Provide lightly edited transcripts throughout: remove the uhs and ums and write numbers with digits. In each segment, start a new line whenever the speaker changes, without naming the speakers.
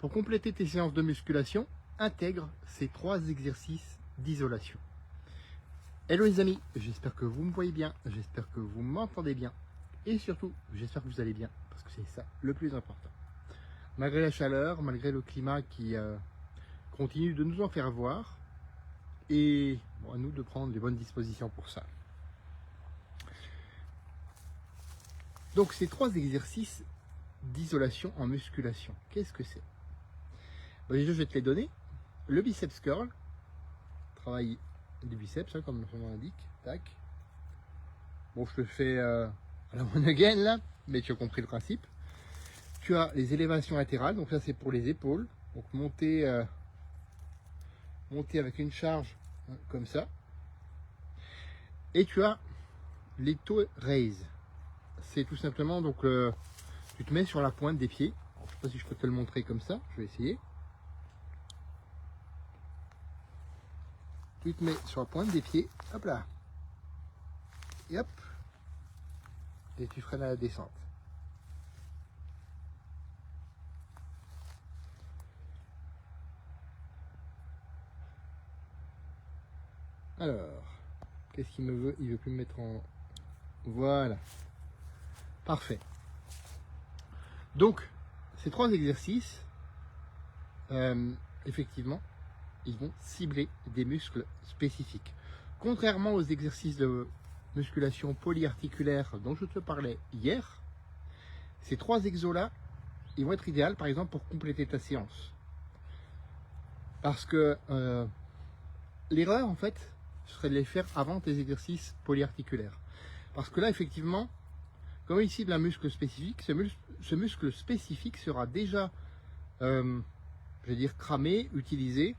Pour compléter tes séances de musculation, intègre ces 3 exercices d'isolation. Hello les amis, j'espère que vous me voyez bien, j'espère que vous m'entendez bien et surtout j'espère que vous allez bien parce que c'est ça le plus important. Malgré la chaleur, malgré le climat qui continue de nous en faire voir et bon, à nous de prendre les bonnes dispositions pour ça. Donc ces 3 exercices d'isolation en musculation, qu'est-ce que c'est? Déjà je vais te les donner. Le biceps curl, travail du biceps, hein, comme son nom l'indique. Tac. Bon, je te fais à la one again là, mais tu as compris le principe. Tu as les élévations latérales, donc ça c'est pour les épaules. Donc monter avec une charge hein, comme ça. Et tu as les toe raise. C'est tout simplement donc tu te mets sur la pointe des pieds. Alors, je ne sais pas si je peux te le montrer comme ça. Je vais essayer. Tu te mets sur la pointe des pieds, hop là, et hop, et tu freines à la descente. Alors, qu'est-ce qu'il me veut? Il veut plus me mettre en... Voilà, parfait. Donc, ces 3 exercices, effectivement, ils vont cibler des muscles spécifiques. Contrairement aux exercices de musculation polyarticulaire dont je te parlais hier, ces 3 exos-là, ils vont être idéaux par exemple pour compléter ta séance. Parce que l'erreur en fait, serait de les faire avant tes exercices polyarticulaires. Parce que là effectivement, comme ici de la muscle spécifique, ce muscle spécifique sera déjà, je vais dire, cramé, utilisé,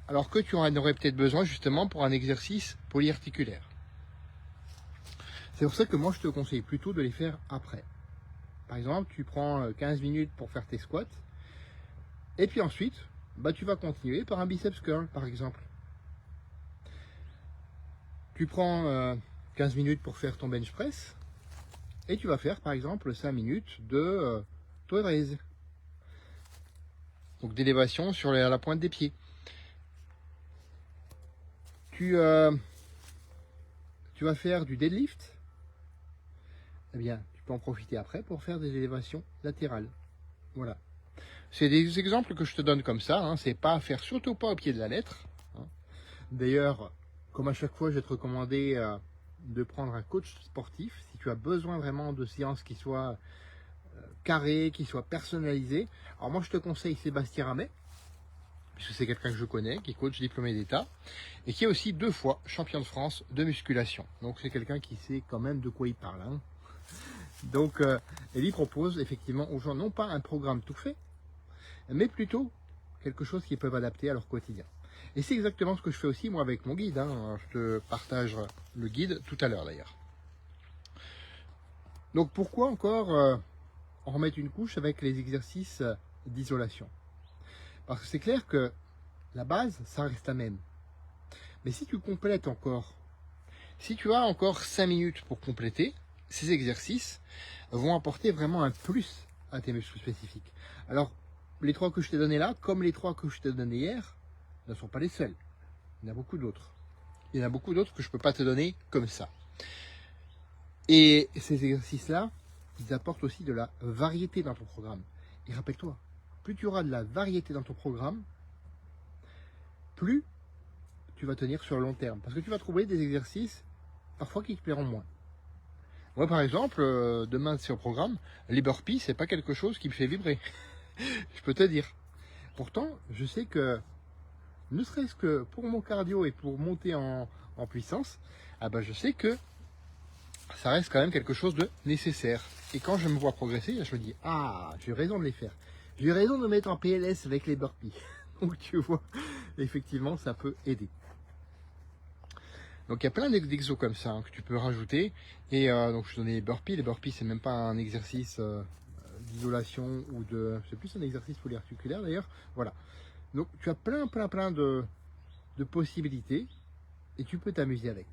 alors que tu en aurais peut-être besoin justement pour un exercice polyarticulaire. C'est pour ça que moi je te conseille plutôt de les faire après. Par exemple, tu prends 15 minutes pour faire tes squats, et puis ensuite, bah, tu vas continuer par un biceps curl par exemple. Tu prends 15 minutes pour faire ton bench press, et tu vas faire par exemple 5 minutes de toe raise. Donc d'élévation sur la pointe des pieds. Tu vas faire du deadlift, eh bien, tu peux en profiter après pour faire des élévations latérales. Voilà. C'est des exemples que je te donne comme ça, hein. C'est pas à faire surtout pas au pied de la lettre. Hein. D'ailleurs, comme à chaque fois, je vais te recommander de prendre un coach sportif si tu as besoin vraiment de séances qui soient carrées, qui soient personnalisées. Alors moi, je te conseille Sébastien Ramet, puisque c'est quelqu'un que je connais, qui est coach diplômé d'État, et qui est aussi 2 fois champion de France de musculation. Donc c'est quelqu'un qui sait quand même de quoi il parle. Hein. Donc il propose effectivement aux gens non pas un programme tout fait, mais plutôt quelque chose qu'ils peuvent adapter à leur quotidien. Et c'est exactement ce que je fais aussi moi avec mon guide. Hein. Je te partage le guide tout à l'heure d'ailleurs. Donc pourquoi encore en remettre une couche avec les exercices d'isolation? Parce que c'est clair que la base, ça reste la même. Mais si tu complètes encore, si tu as encore 5 minutes pour compléter, ces exercices vont apporter vraiment un plus à tes muscles spécifiques. Alors, les 3 que je t'ai donnés là, comme les 3 que je t'ai donnés hier, ne sont pas les seuls. Il y en a beaucoup d'autres. Il y en a beaucoup d'autres que je ne peux pas te donner comme ça. Et ces exercices-là, ils apportent aussi de la variété dans ton programme. Et rappelle-toi, plus tu auras de la variété dans ton programme, plus tu vas tenir sur le long terme. Parce que tu vas trouver des exercices parfois qui te plairont moins. Moi par exemple, demain c'est au programme, les burpees, c'est pas quelque chose qui me fait vibrer. Je peux te dire. Pourtant, je sais que, ne serait-ce que pour mon cardio et pour monter en puissance, ah ben je sais que ça reste quand même quelque chose de nécessaire. Et quand je me vois progresser, je me dis, ah, j'ai raison de les faire. J'ai raison de me mettre en PLS avec les burpees. Donc tu vois, effectivement, ça peut aider. Donc il y a plein d'exos comme ça hein, que tu peux rajouter. Et donc je donnais les burpees. Les burpees, c'est même pas un exercice d'isolation ou de... C'est plus un exercice polyarticulaire d'ailleurs. Voilà. Donc tu as plein de possibilités et tu peux t'amuser avec.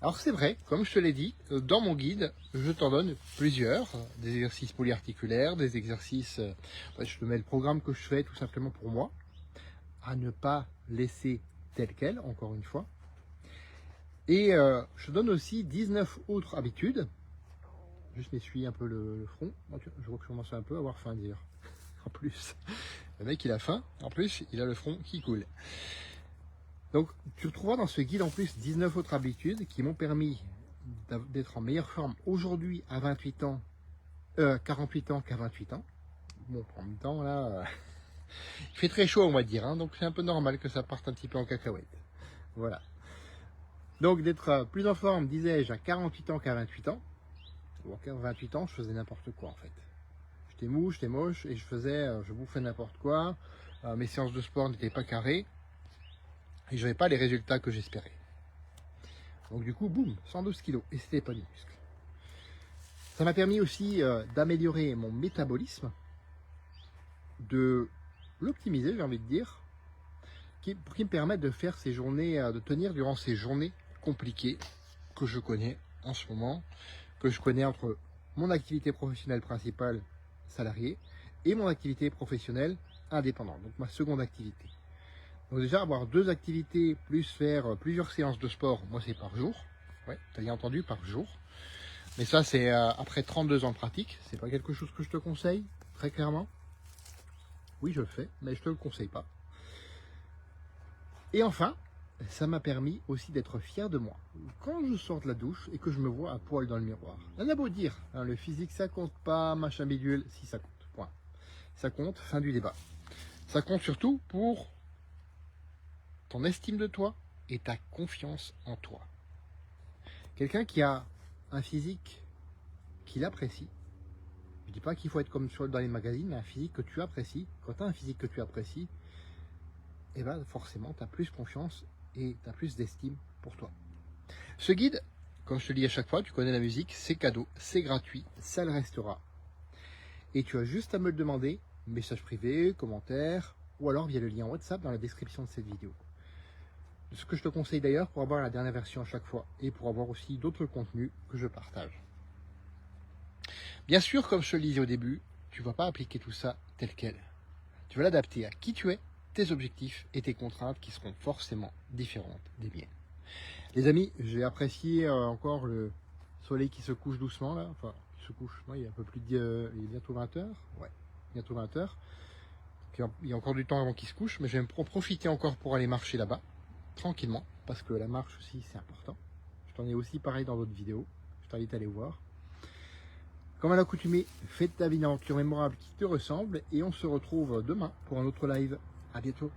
Alors c'est vrai, comme je te l'ai dit, dans mon guide, je t'en donne plusieurs, des exercices polyarticulaires, des exercices, je te mets le programme que je fais tout simplement pour moi, à ne pas laisser tel quel, encore une fois. Et je te donne aussi 19 autres habitudes. Juste m'essuyer un peu le front. Je vois que je commence un peu à avoir faim d'ailleurs. En plus, le mec il a faim, en plus il a le front qui coule. Donc tu retrouveras dans ce guide en plus 19 autres habitudes qui m'ont permis d'être en meilleure forme aujourd'hui à 28 ans, 48 ans qu'à 28 ans. Bon, en même temps là, il fait très chaud on va dire, hein, donc c'est un peu normal que ça parte un petit peu en cacahuète. Voilà. Donc d'être plus en forme, disais-je, à 48 ans qu'à 28 ans. Bon, à 28 ans, je faisais n'importe quoi en fait. J'étais mou, j'étais moche et je bouffais n'importe quoi. Mes séances de sport n'étaient pas carrées. Et je n'avais pas les résultats que j'espérais. Donc du coup, boum, 112 kilos. Et c'était pas du muscle. Ça m'a permis aussi d'améliorer mon métabolisme, de l'optimiser, j'ai envie de dire, pour qu'il me permette de faire ces journées, de tenir durant ces journées compliquées que je connais en ce moment, que je connais entre mon activité professionnelle principale, salariée, et mon activité professionnelle indépendante, donc ma seconde activité. Donc déjà, avoir 2 activités, plus faire plusieurs séances de sport, moi c'est par jour. Ouais, tu as bien entendu, par jour. Mais ça, c'est après 32 ans de pratique. C'est pas quelque chose que je te conseille, très clairement. Oui, je le fais, mais je te le conseille pas. Et enfin, ça m'a permis aussi d'être fier de moi. Quand je sors de la douche et que je me vois à poil dans le miroir. On a beau dire, hein, le physique ça compte pas, machin bidule, si ça compte, point. Ça compte, fin du débat. Ça compte surtout pour ton estime de toi et ta confiance en toi. Quelqu'un qui a un physique qu'il apprécie, je ne dis pas qu'il faut être comme dans les magazines, mais un physique que tu apprécies, quand tu as un physique que tu apprécies, et ben forcément tu as plus confiance et tu as plus d'estime pour toi. Ce guide, comme je te le dis à chaque fois, tu connais la musique, c'est cadeau, c'est gratuit, ça le restera. Et tu as juste à me le demander, message privé, commentaire, ou alors via le lien WhatsApp dans la description de cette vidéo. Ce que je te conseille d'ailleurs pour avoir la dernière version à chaque fois et pour avoir aussi d'autres contenus que je partage. Bien sûr, comme je te le disais au début, tu ne vas pas appliquer tout ça tel quel. Tu vas l'adapter à qui tu es, tes objectifs et tes contraintes qui seront forcément différentes des miennes. Les amis, j'ai apprécié encore le soleil qui se couche doucement là. Enfin, qui se couche, non, il est un peu plus il est bientôt 20h. Ouais, bientôt 20h. Il y a encore du temps avant qu'il se couche, mais je vais en profiter encore pour aller marcher là-bas. Tranquillement, parce que la marche aussi c'est important. Je t'en ai aussi parlé dans d'autres vidéos, je t'invite à aller voir. Comme à l'accoutumée, fais de ta vie une aventure mémorable qui te ressemble et on se retrouve demain pour un autre live. À bientôt.